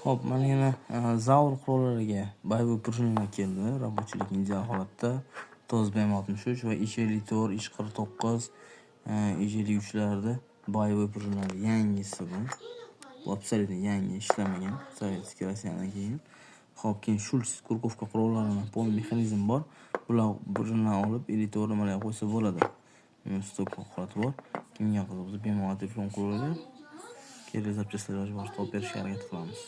Hop, mana yana Zavr qurollariga boyvoy prujinalar keldi. Rabochilik ideal holatda. Toz BM63 va ish 54, ish 49, ish 53larda boyvoy prujinalar yangisi bu. Bu absolyutно yangi, ishlamagan. Sovetskiy Rossiyadan keyin. Hop, keyin Schulz kurkovka qurollarining pol mexanizmi bor. Bular prujinalarni olib 54 nimalarga qo'ysa bo'ladi. Stok holati bor. Kimga qiziq bo'lsa bemalol telefon qilaveradi. Kerak zapchastlar bor, topib berishga harakat qilamiz.